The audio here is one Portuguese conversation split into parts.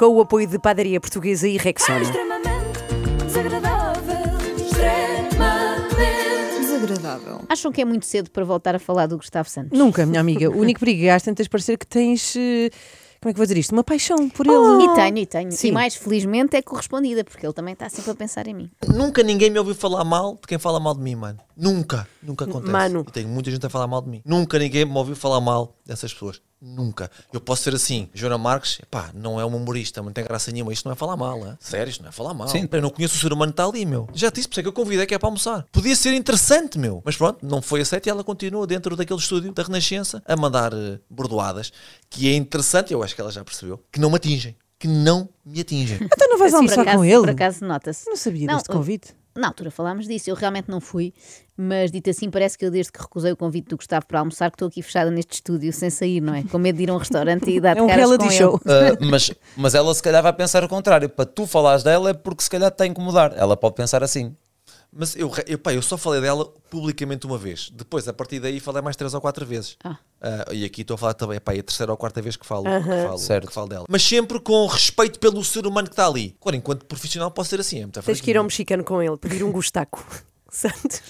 com o apoio de Padaria Portuguesa e Rexona. Extremamente desagradável. Extremamente desagradável. Acham que é muito cedo para voltar a falar do Gustavo Santos? Nunca, minha amiga. O único perigo é às tantas parecer que tens... como é que vou dizer isto? Uma paixão por ele. E tenho. Sim. E mais felizmente é correspondida, porque ele também está sempre a pensar em mim. Nunca ninguém me ouviu falar mal de quem fala mal de mim, mano. Nunca acontece. Mano. E tenho muita gente a falar mal de mim. Nunca ninguém me ouviu falar mal dessas pessoas. Nunca. Eu posso ser assim. Joana Marques, pá, não é um humorista, não tem graça nenhuma. Isto não é falar mal, é? Sério, isto não é falar mal. Sim. Eu não conheço o ser humano que está ali, meu. Já te disse, por isso é que eu convidei que é para almoçar. Podia ser interessante, meu. Mas pronto, não foi aceito e ela continua dentro daquele estúdio da Renascença a mandar bordoadas, que é interessante, eu acho que ela já percebeu, que não me atingem. Que não me atingem. Então não vais almoçar com ele? Por acaso nota-se. Não sabia deste convite. Na altura falámos disso, eu realmente não fui, mas dito assim, parece que eu desde que recusei o convite do Gustavo para almoçar, que estou aqui fechada neste estúdio sem sair, não é? Com medo de ir a um restaurante e dar de É um caras reality com show. Mas ela se calhar vai pensar o contrário. Para tu falares dela é porque se calhar te está a incomodar. Ela pode pensar assim. Mas eu só falei dela publicamente uma vez. Depois, a partir daí, falei mais 3 ou 4 vezes. E aqui estou a falar também, pá, é a terceira ou quarta vez que falo, que falo dela. Mas sempre com respeito pelo ser humano que está ali. Agora, enquanto profissional, posso ser assim. É muito Tens que ir ao mexicano com ele, pedir um gustaco. Santos.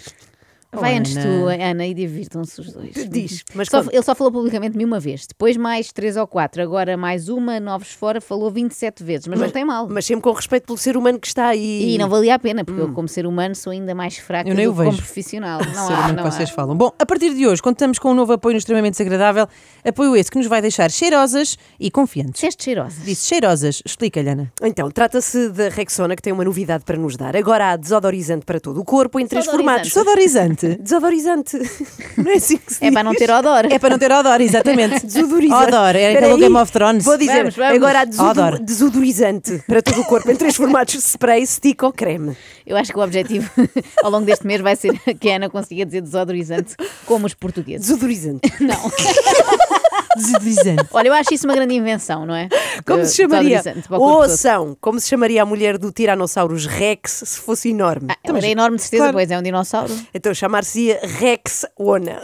Vai antes Ana. tu, Ana, e divirtam-se os dois. Diz, mas Ele só falou publicamente de mim uma vez, depois mais 3 ou 4, agora mais uma, novos fora, falou 27 vezes, mas não tem mal. Mas sempre com respeito pelo ser humano que está aí. E não valia a pena, porque eu, como ser humano, sou ainda mais fraca Eu nem do o que como vejo. profissional. Não Ser há, humano não que vocês há. falam. Bom, a partir de hoje contamos com um novo apoio no Extremamente Desagradável. Apoio esse que nos vai deixar cheirosas e confiantes. Disseste cheirosa. Disse cheirosas. Explica-lhe, Ana. Então, trata-se da Rexona, que tem uma novidade para nos dar. Agora há desodorizante para todo o corpo em 3 formatos. Desodorizante. Desodorizante. Não é assim que se É diz? para não ter odor. É para não ter odor, exatamente. Desodorizante. Odor, é Espera aquele aí. Game of Thrones. Vou dizer, Vamos. agora há Odor. desodorizante para todo o corpo em 3 formatos de spray, stick ou creme. Eu acho que o objetivo ao longo deste mês vai ser que a Ana consiga dizer desodorizante como os portugueses. Desodorizante. Não. Desodorizante. Olha, eu acho isso uma grande invenção, não é? Como se chamaria? Desodorizante para o corpo todo. Ouçam, como se chamaria a mulher do Tiranossauro Rex se fosse enorme? Ela era enorme de certeza, claro. pois é um dinossauro. Então chamar-se-ia Rexona.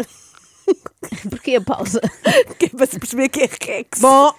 Porquê a pausa? Que é para se perceber que é Rex. Bom,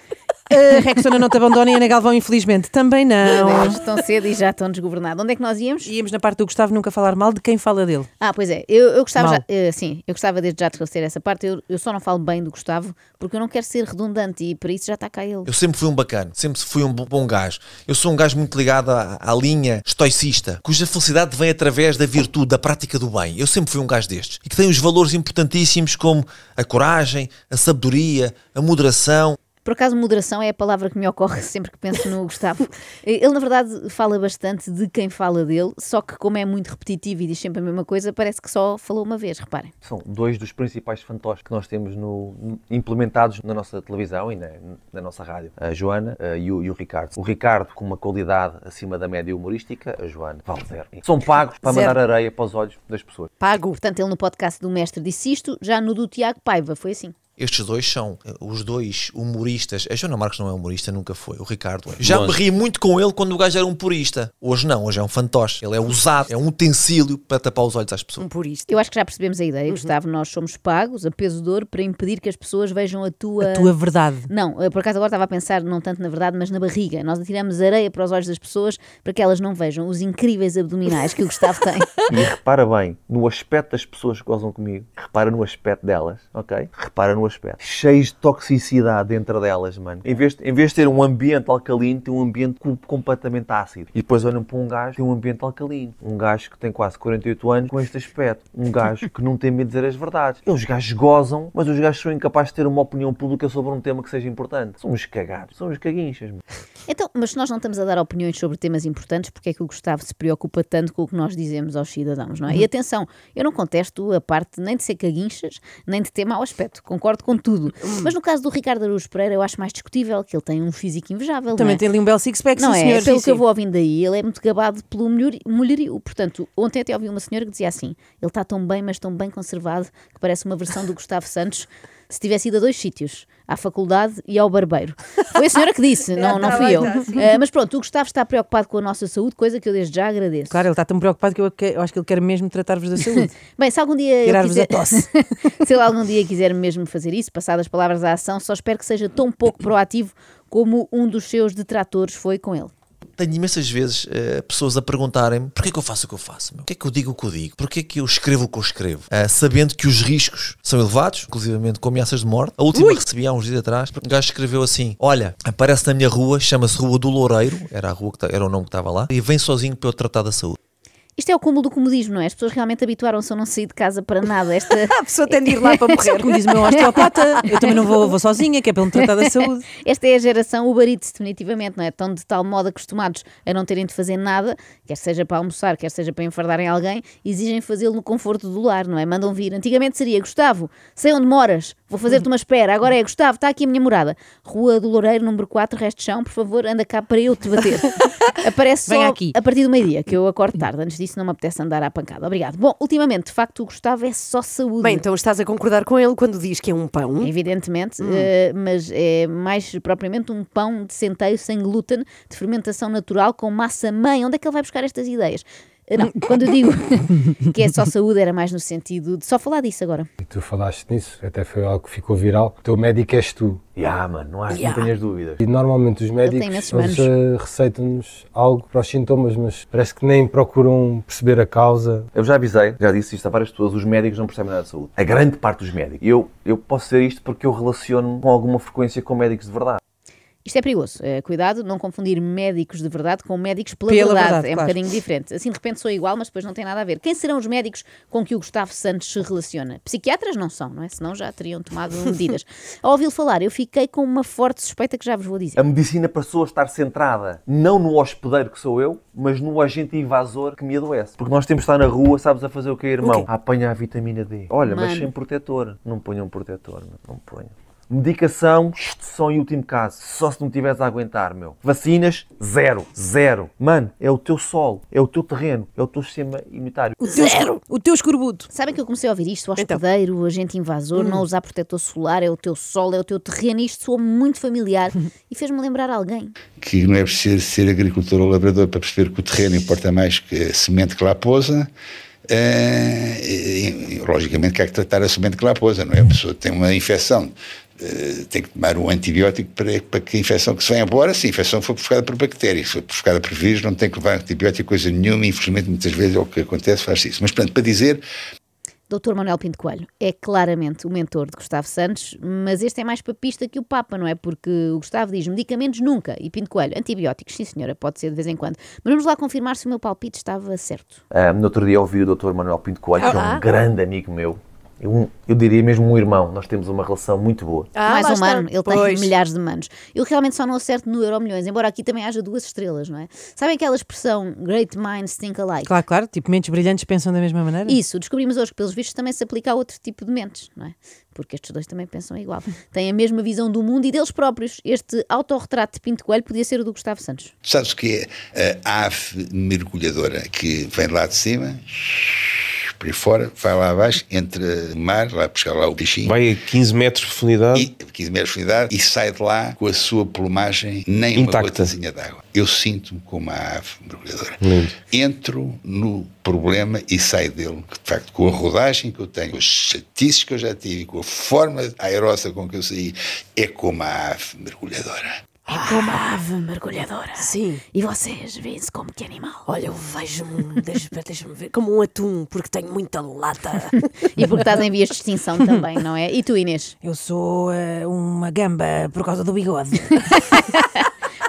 a Rexona não te abandona e a Ana Galvão, infelizmente, também não. Deus, tão cedo e já tão desgovernado. Onde é que nós íamos? Íamos na parte do Gustavo nunca falar mal de quem fala dele. Pois é, eu gostava Mal. sim, eu gostava desde já de esclarecer essa parte. Eu só não falo bem do Gustavo porque eu não quero ser redundante e para isso já está cá ele. Eu sempre fui um bacana, sempre fui um bom gajo. Eu sou um gajo muito ligado à linha estoicista, cuja felicidade vem através da virtude, da prática do bem. Eu sempre fui um gajo destes. E que tem os valores importantíssimos como a coragem, a sabedoria, a moderação. Por acaso, moderação é a palavra que me ocorre sempre que penso no Gustavo. Ele, na verdade, fala bastante de quem fala dele, só que como é muito repetitivo e diz sempre a mesma coisa, parece que só falou uma vez, reparem. São dois dos principais fantoches que nós temos implementados na nossa televisão e na nossa rádio. A Joana e o Ricardo. O Ricardo com uma qualidade acima da média humorística, a Joana vale zero. São pagos para Zero. mandar areia para os olhos das pessoas. Pago. Portanto, ele no podcast do Mestre disse isto, já no do Tiago Paiva foi assim. Estes dois são os dois humoristas. A Joana Marques não é humorista, nunca foi. O Ricardo é. Já me ri muito com ele quando o gajo era um purista. Hoje não, hoje é um fantoche. Ele é usado, é um utensílio para tapar os olhos às pessoas. Um purista. Eu acho que já percebemos a ideia, Gustavo. Nós somos pagos a peso de ouro para impedir que as pessoas vejam a tua... A tua verdade. Não, por acaso agora estava a pensar não tanto na verdade, mas na barriga. Nós atiramos areia para os olhos das pessoas para que elas não vejam os incríveis abdominais que o Gustavo tem. E repara bem no aspecto das pessoas que gozam comigo. Repara no aspecto delas, ok? Repara no aspecto. Cheios de toxicidade dentro delas, mano. Em vez de ter um ambiente alcalino, tem um ambiente completamente ácido. E depois olham para um gajo que tem um ambiente alcalino. Um gajo que tem quase 48 anos com este aspecto. Um gajo que não tem medo de dizer as verdades. E os gajos gozam, mas os gajos são incapazes de ter uma opinião pública sobre um tema que seja importante. São uns cagados. São uns caguinchas, mano. Então, mas se nós não estamos a dar opiniões sobre temas importantes, porque é que o Gustavo se preocupa tanto com o que nós dizemos aos cidadãos, não é? E atenção, eu não contesto a parte nem de ser caguinchas, nem de ter mau aspecto. Concordo com tudo. Mas no caso do Ricardo Araújo Pereira, eu acho mais discutível, que ele tem um físico invejável, Também não é? tem ali um belo six-pack, Não sim, é? senhor. Pelo Sim, que eu sim. vou ouvindo aí, ele é muito gabado pelo mulherio. Portanto, ontem até ouvi uma senhora que dizia assim, ele está tão bem, mas tão bem conservado, que parece uma versão do Gustavo Santos. se tivesse ido a 2 sítios, à faculdade e ao barbeiro. Foi a senhora que disse, não fui eu. Mas pronto, o Gustavo está preocupado com a nossa saúde, coisa que eu desde já agradeço. Claro, ele está tão preocupado que eu acho que ele quer mesmo tratar-vos da saúde. Bem, se algum dia ele Tirar-vos a quiser... tosse. Se ele algum dia quiser mesmo fazer isso, passar das palavras à ação, só espero que seja tão pouco proativo como um dos seus detratores foi com ele. Tenho imensas vezes pessoas a perguntarem-me porquê que eu faço o que eu faço, meu? Porquê que eu digo o que eu digo, porquê que eu escrevo o que eu escrevo, sabendo que os riscos são elevados, inclusivamente com ameaças de morte. A última recebi há uns dias atrás, um gajo escreveu assim: olha, aparece na minha rua, chama-se Rua do Loureiro, era o nome que estava lá, e vem sozinho para eu tratar da saúde. Isto é o cúmulo do comodismo, não é? As pessoas realmente habituaram-se a não sair de casa para nada. A pessoa tem de ir lá para morrer. Como diz o meu osteopata, eu também não vou sozinha, que é para ele tratar da saúde. Esta é a geração Uber Eats, definitivamente, não é? Estão de tal modo acostumados a não terem de fazer nada, quer seja para almoçar, quer seja para enfardarem alguém, exigem fazê-lo no conforto do lar, não é? Mandam vir. Antigamente seria: Gustavo, sei onde moras, vou fazer-te uma espera. Agora é: Gustavo, está aqui a minha morada. Rua do Loureiro, número 4, resto de chão, por favor, anda cá para eu te bater. Aparece Vem só aqui. a partir do meio-dia, que eu acordo tarde. Antes disso não me apetece andar à pancada. Obrigado. Bom, ultimamente, de facto, o Gustavo é só saúde. Bem, então estás a concordar com ele quando diz que é um pão? Evidentemente, mas é mais propriamente um pão de centeio sem glúten, de fermentação natural, com massa-mãe. Onde é que ele vai buscar estas ideias? Não, quando eu digo que é só saúde, era mais no sentido de só falar disso agora. E tu falaste nisso, até foi algo que ficou viral. O teu médico és tu. Mano, não tenhas dúvidas. E normalmente os médicos, imensos eles receitam-nos algo para os sintomas, mas parece que nem procuram perceber a causa. Eu já avisei, já disse isto a várias pessoas, os médicos não percebem nada de saúde. A grande parte dos médicos. Eu posso dizer isto porque eu relaciono-me com alguma frequência com médicos de verdade. Isto é perigoso. Cuidado, não confundir médicos de verdade com médicos pela Pela verdade. verdade, É um claro. bocadinho diferente. Assim, de repente, sou igual, mas depois não tem nada a ver. Quem serão os médicos com que o Gustavo Santos se relaciona? Psiquiatras não são, não é? Senão já teriam tomado medidas. Ao ouvi-lo falar, eu fiquei com uma forte suspeita que já vos vou dizer. A medicina passou a estar centrada não no hospedeiro que sou eu, mas no agente invasor que me adoece. Porque nós temos de estar na rua, sabes a fazer o quê, irmão? A apanhar a vitamina D. Olha, mas Mano. sem protetor. Não ponham protetor, não ponham. Medicação, só em último caso. Só se não tiveres a aguentar, meu. Vacinas, zero. Mano, é o teu solo, é o teu terreno, é o teu sistema imunitário. O teu escorbuto. Sabem que eu comecei a ouvir isto? O hospedeiro, o agente invasor, não usar protetor solar, é o teu solo, é o teu terreno. Isto soa muito familiar e fez-me lembrar alguém. Que não é preciso ser agricultor ou labrador para perceber que o terreno importa mais que a semente que lá pousa. Logicamente que há que tratar a semente que lá pousa, não é? A pessoa tem uma infecção, tem que tomar um antibiótico para que a infecção que se venha embora, se a infecção for provocada por bactérias, se for provocada por vírus, não tem que levar antibiótico, coisa nenhuma. Infelizmente, muitas vezes é o que acontece, faz-se isso. Mas, portanto, para dizer... Dr. Manuel Pinto Coelho é claramente o mentor de Gustavo Santos, mas este é mais papista que o Papa, não é? Porque o Gustavo diz medicamentos nunca e Pinto Coelho, antibióticos, sim senhora, pode ser de vez em quando. Mas vamos lá confirmar se o meu palpite estava certo. No outro dia ouvi o Dr. Manuel Pinto Coelho, que é um grande amigo meu. Eu diria mesmo um irmão. Nós temos uma relação muito boa. Mais lá um está. ano, ele Pois. tem milhares de manos. Eu realmente só não acerto no Euromilhões, embora aqui também haja 2 estrelas, não é? Sabem aquela expressão Great minds think alike? Claro, tipo, mentes brilhantes pensam da mesma maneira. Isso, descobrimos hoje que pelos vistos também se aplica a outro tipo de mentes, não é? Porque estes dois também pensam igual. Têm a mesma visão do mundo e deles próprios. Este autorretrato de Pinto Coelho podia ser o do Gustavo Santos. Sabes o que é a ave mergulhadora que vem lá de cima, por aí fora, vai lá abaixo, entra no mar, vai buscar lá o bichinho. Vai a 15 metros de profundidade. 15 metros de profundidade e sai de lá com a sua plumagem nem Intacta. uma gotazinha d'água. Eu sinto-me como uma ave mergulhadora. Lindo. Entro no problema e saio dele, de facto, com a rodagem que eu tenho, com as chatices que eu já tive, com a forma aerosa com que eu saí, é como a ave mergulhadora. É como a ave mergulhadora. Sim. E vocês veem-se como que animal? Olha, eu vejo-me, deixa-me ver, como um atum, porque tenho muita lata. E porque estás em vias de extinção também, não é? E tu, Inês? Eu sou uma gamba por causa do bigode.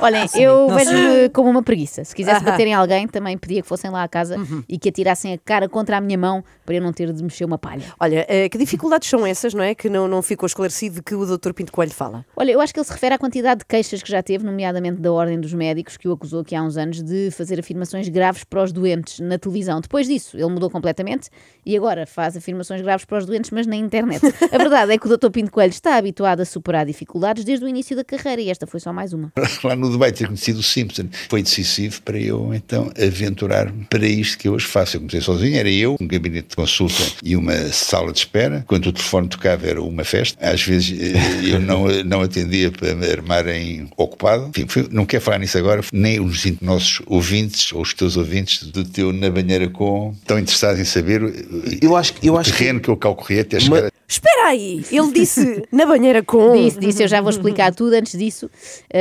Olhem, eu vejo-me como uma preguiça. Se quisesse bater em alguém, também pedia que fossem lá à casa e que atirassem a cara contra a minha mão para eu não ter de mexer uma palha. Olha, que dificuldades são essas, não é? Que não ficou esclarecido que o Dr. Pinto Coelho fala. Olha, eu acho que ele se refere à quantidade de queixas que já teve, nomeadamente da Ordem dos Médicos, que o acusou aqui há uns anos de fazer afirmações graves para os doentes na televisão. Depois disso, ele mudou completamente e agora faz afirmações graves para os doentes, mas na internet. A verdade é que o Dr. Pinto Coelho está habituado a superar dificuldades desde o início da carreira e esta foi só mais uma. Lá no no Dubai ter conhecido o Simpson foi decisivo para eu então aventurar-me para isto que eu hoje faço. Eu comecei sozinho, era eu, um gabinete de consulta e uma sala de espera. Quando o telefone tocava era uma festa. Às vezes eu não atendia para me armarem ocupado. Enfim, não quero falar nisso agora, nem os nossos ouvintes ou os teus ouvintes do teu Na Banheira Com estão interessados em saber o terreno que eu calcorrei até chegar. Espera aí, ele disse na banheira com... Disse, eu já vou explicar tudo. Antes disso,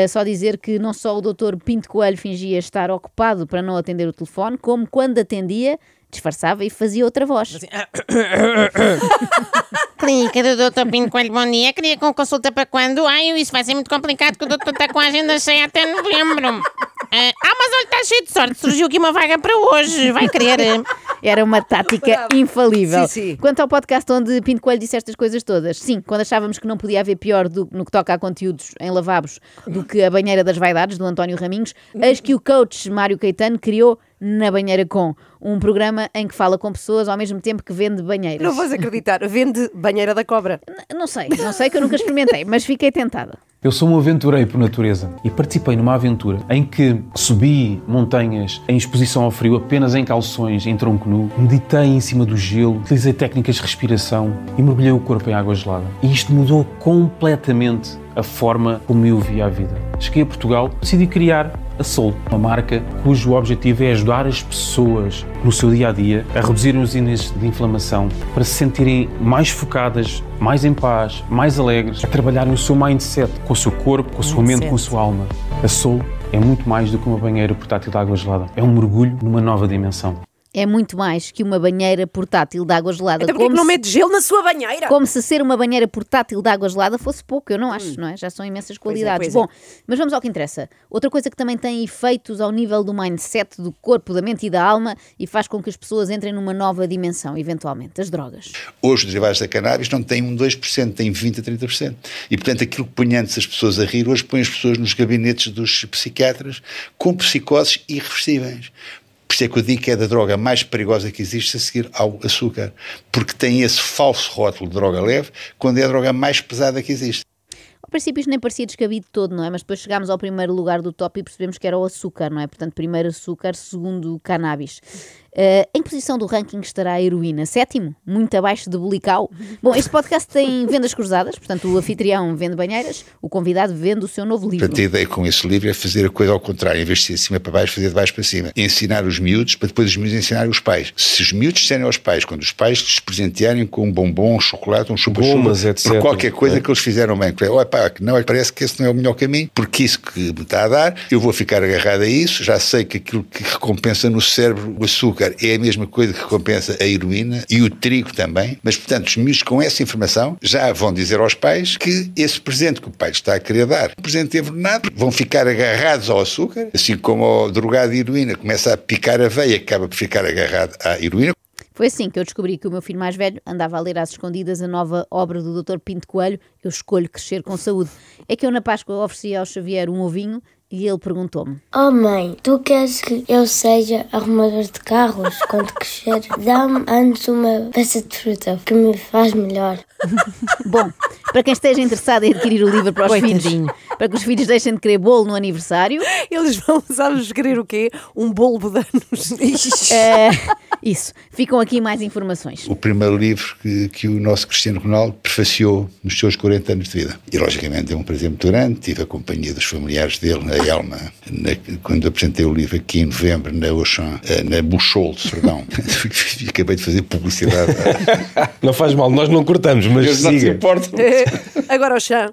só dizer que não só o Dr. Pinto Coelho fingia estar ocupado para não atender o telefone, como quando atendia, disfarçava e fazia outra voz. Clínica do Dr. Pinto Coelho, bom dia. Queria com consulta para quando? Isso vai ser muito complicado, porque o doutor está com a agenda cheia até novembro. Mas olha, está cheio de sorte, surgiu aqui uma vaga para hoje, vai querer. Era uma tática infalível. Sim, sim. Quanto ao podcast onde Pinto Coelho disse estas coisas todas, sim, quando achávamos que não podia haver pior no que toca a conteúdos em lavabos do que a banheira das vaidades, do António Raminhos, eis que o coach Mário Caetano criou Na Banheira Com, um programa em que fala com pessoas ao mesmo tempo que vende banheiras. Não vais acreditar, vende banheira da cobra. Não sei que eu nunca experimentei, mas fiquei tentada. Eu sou um aventureiro por natureza e participei numa aventura em que subi montanhas em exposição ao frio apenas em calções, em tronco nu, meditei em cima do gelo, utilizei técnicas de respiração e mergulhei o corpo em água gelada. E isto mudou completamente a forma como eu via a vida. Cheguei a Portugal, decidi criar a Soul, uma marca cujo objetivo é ajudar as pessoas no seu dia-a-dia a reduzirem os índices de inflamação para se sentirem mais focadas, mais em paz, mais alegres, a trabalharem o seu mindset com o seu corpo, com a sua mente, com a sua alma. A Soul é muito mais do que uma banheira portátil de água gelada. É um mergulho numa nova dimensão. É muito mais que uma banheira portátil de água gelada. Até porque não mete gelo na sua banheira? Como se ser uma banheira portátil de água gelada fosse pouco, eu não acho, não é? Já são imensas qualidades. Pois é. Bom, mas vamos ao que interessa. Outra coisa que também tem efeitos ao nível do mindset, do corpo, da mente e da alma e faz com que as pessoas entrem numa nova dimensão, eventualmente, as drogas. Hoje os derivados da cannabis não têm 2%, têm 20% a 30%. E, portanto, aquilo que põe antes as pessoas a rir, hoje põe as pessoas nos gabinetes dos psiquiatras com psicoses irreversíveis. Por isso é que eu digo que é da droga mais perigosa que existe a seguir ao açúcar, porque tem esse falso rótulo de droga leve, quando é a droga mais pesada que existe. Ao princípio isto nem parecia descabido todo, não é? Mas depois chegámos ao primeiro lugar do top e percebemos que era o açúcar, não é? Portanto, primeiro açúcar, segundo o cannabis. Em posição do ranking estará a heroína. 7º, muito abaixo de Bulical. Bom, este podcast tem vendas cruzadas, portanto o anfitrião vende banheiras, o convidado vende o seu novo livro. Portanto, a ideia com esse livro é fazer a coisa ao contrário, em vez de ser de cima para baixo, fazer de baixo para cima. Ensinar os miúdos, para depois os miúdos ensinarem os pais. Se os miúdos disserem aos pais, quando os pais lhes presentearem com um bombom, um chocolate, um chupa-chupa, por qualquer coisa que eles fizeram bem, não, parece que esse não é o melhor caminho, porque isso que me está a dar, eu vou ficar agarrado a isso, já sei que aquilo que recompensa no cérebro o açúcar é a mesma coisa que recompensa a heroína e o trigo também, mas portanto os miúdos com essa informação já vão dizer aos pais que esse presente que o pai está a querer dar, um presente envenenado, vão ficar agarrados ao açúcar, assim como o drogado de heroína começa a picar a veia, acaba por ficar agarrado à heroína. Foi assim que eu descobri que o meu filho mais velho andava a ler às escondidas a nova obra do Dr. Pinto Coelho, Eu Escolho Crescer com Saúde. É que eu na Páscoa ofereci ao Xavier um ovinho e ele perguntou-me: Oh mãe, tu queres que eu seja arrumador de carros quando crescer? Dá-me antes uma peça de fruta que me faz melhor. Bom, para quem esteja interessado em adquirir o livro para os filhos, para que os filhos deixem de querer bolo no aniversário, eles vão, sabes, querer o quê? Um bolo de anos. Isso, ficam aqui mais informações. O primeiro livro que o nosso Cristiano Ronaldo prefaciou nos seus 40 anos de vida. E logicamente é um prazer muito grande, tive a companhia dos familiares dele, na Elma, quando apresentei o livro aqui em novembro, na Auchan, na Buchholz, perdão. Acabei de fazer publicidade. Não faz mal, nós não cortamos, mas siga. Não se importa. Agora o chão.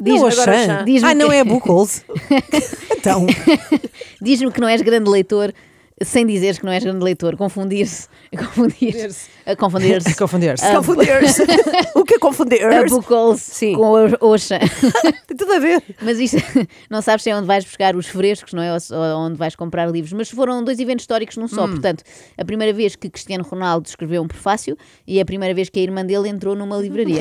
Não é a Buchholz. Então. Diz-me que não és grande leitor, sem dizeres que não és grande leitor. Confundir-se. O que é confundir-se? A Buchholz com a Auchan. Tem tudo a ver. Mas isto, não sabes se é onde vais buscar os frescos, não é? Ou onde vais comprar livros. Mas foram 2 eventos históricos num só. Portanto, a primeira vez que Cristiano Ronaldo escreveu um prefácio e a primeira vez que a irmã dele entrou numa livraria.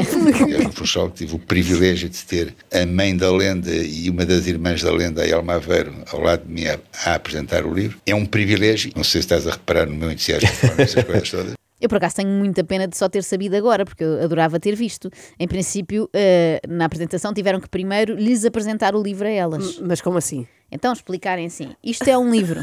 Eu no Funchal tive o privilégio de ter a mãe da lenda e uma das irmãs da lenda, a Elma Aveiro, ao lado de mim a apresentar o livro. É um privilégio. Não sei se estás a reparar no meu entusiasmo de falar nessas coisas todas. Eu, por acaso, tenho muita pena de só ter sabido agora, porque eu adorava ter visto. Em princípio, na apresentação, tiveram que primeiro lhes apresentar o livro a elas. Mas como assim? Então, explicarem assim, isto é um livro.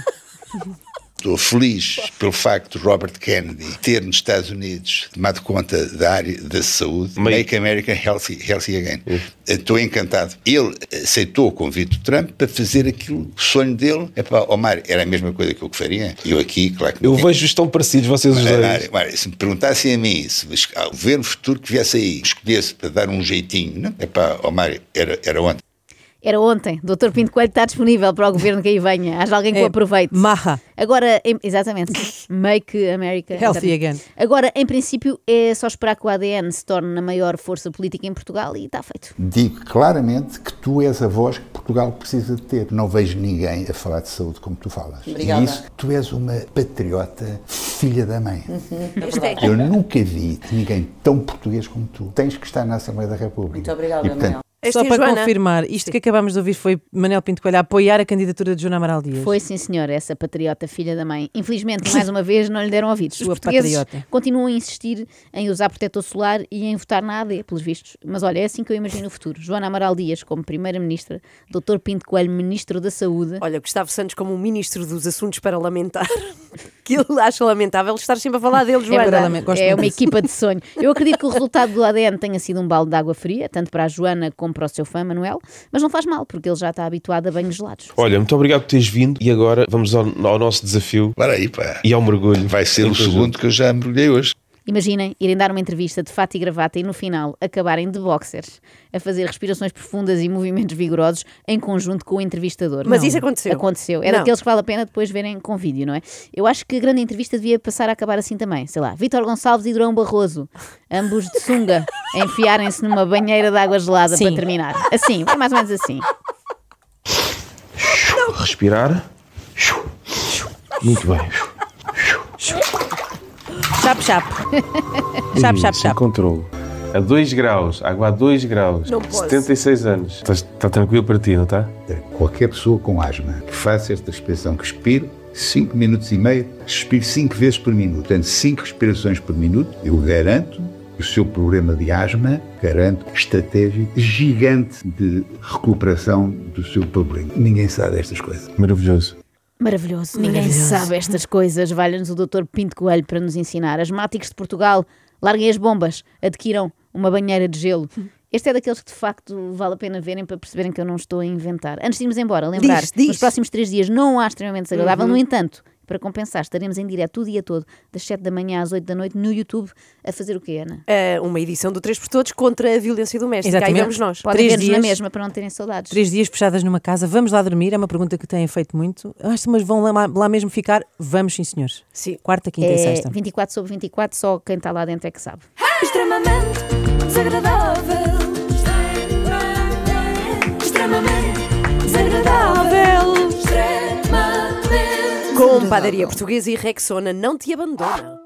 Estou feliz pelo facto de Robert Kennedy ter nos Estados Unidos tomado conta da área da saúde, Make America Healthy Again. Estou encantado. Ele aceitou o convite do Trump para fazer aquilo, o sonho dele. Omar, era a mesma coisa que eu faria. Eu aqui, claro que... Eu vejo-os tão parecidos, vocês os dois. Omar, se me perguntassem a mim, se o governo futuro que viesse aí, escolhesse para dar um jeitinho, não? Omar, era ontem. Era ontem. Dr. Pinto Coelho está disponível para o governo que aí venha. Haja alguém que o aproveite. Maha. Agora, exatamente. Make America Healthy Again. Agora, em princípio, é só esperar que o ADN se torne a maior força política em Portugal e está feito. Digo claramente que tu és a voz que Portugal precisa de ter. Não vejo ninguém a falar de saúde como tu falas. Obrigada. E isso, tu és uma patriota filha da mãe. É Eu nunca vi ninguém tão português como tu. Tens que estar na Assembleia da República. Muito obrigada, e, portanto, Só para confirmar, isto que acabámos de ouvir foi Manel Pinto Coelho a apoiar a candidatura de Joana Amaral Dias. Foi, sim, senhora, essa patriota filha da mãe. Infelizmente, mais uma vez, não lhe deram ouvidos. Os portugueses continuam a insistir em usar protetor solar e em votar na AD, pelos vistos. Mas olha, é assim que eu imagino o futuro. Joana Amaral Dias como Primeira-Ministra, Dr. Pinto Coelho, Ministro da Saúde. Olha, Gustavo Santos como Ministro dos Assuntos para lamentar. Que ele acha lamentável estar sempre a falar dele, Joana. É uma equipa de sonho. Eu acredito que o resultado do ADN tenha sido um balde de água fria, tanto para a Joana como para o seu fã, Manuel, mas não faz mal, porque ele já está habituado a banhos gelados. Olha, muito obrigado por teres vindo e agora vamos ao nosso desafio. Para aí, pá. E ao mergulho. Vai ser o segundo que eu já mergulhei hoje. Imaginem irem dar uma entrevista de fato e gravata e no final acabarem de boxers a fazer respirações profundas e movimentos vigorosos em conjunto com o entrevistador. Mas não, isso aconteceu? Aconteceu. É daqueles que vale a pena depois verem com vídeo, não é? Eu acho que a grande entrevista devia passar a acabar assim também. Sei lá, Vítor Gonçalves e Durão Barroso, ambos de sunga, a enfiarem-se numa banheira de água gelada para terminar. Assim, vai mais ou menos assim. Respirar. Muito bem. Chap, chap. Chap, chap, Sem chap. controle. A 2 graus, água a 2 graus. Não posso. 76 anos. Está tranquilo para ti, não está? Qualquer pessoa com asma que faça esta respiração, que expire 5 minutos e meio, respire 5 vezes por minuto. Portanto, 5 respirações por minuto, eu garanto o seu problema de asma, garanto estratégia gigante de recuperação do seu problema. Ninguém sabe destas coisas. Maravilhoso. Maravilhoso. Ninguém sabe estas coisas. Valha-nos o Dr. Pinto Coelho para nos ensinar. Asmáticos de Portugal, larguem as bombas, adquiram uma banheira de gelo. Este é daqueles que de facto vale a pena verem para perceberem que eu não estou a inventar. Antes de irmos embora, lembrar, nos próximos 3 dias não há extremamente desagradável, no entanto, para compensar, estaremos em direto o dia todo, das 7 da manhã às 8 da noite, no YouTube, a fazer o quê, Ana? Uma edição do 3 por Todos contra a violência doméstica. Exatamente. Aí vamos nós. Podem ver-nos na mesma para não terem saudades. 3 dias fechadas numa casa, vamos lá dormir? É uma pergunta que têm feito muito. Mas vão lá mesmo ficar? Vamos, sim, senhores. Sim. Quarta, quinta e sexta. 24 sobre 24, só quem está lá dentro é que sabe. Extremamente desagradável. Extremamente desagradável. Com Padaria Portuguesa e Rexona não te abandona.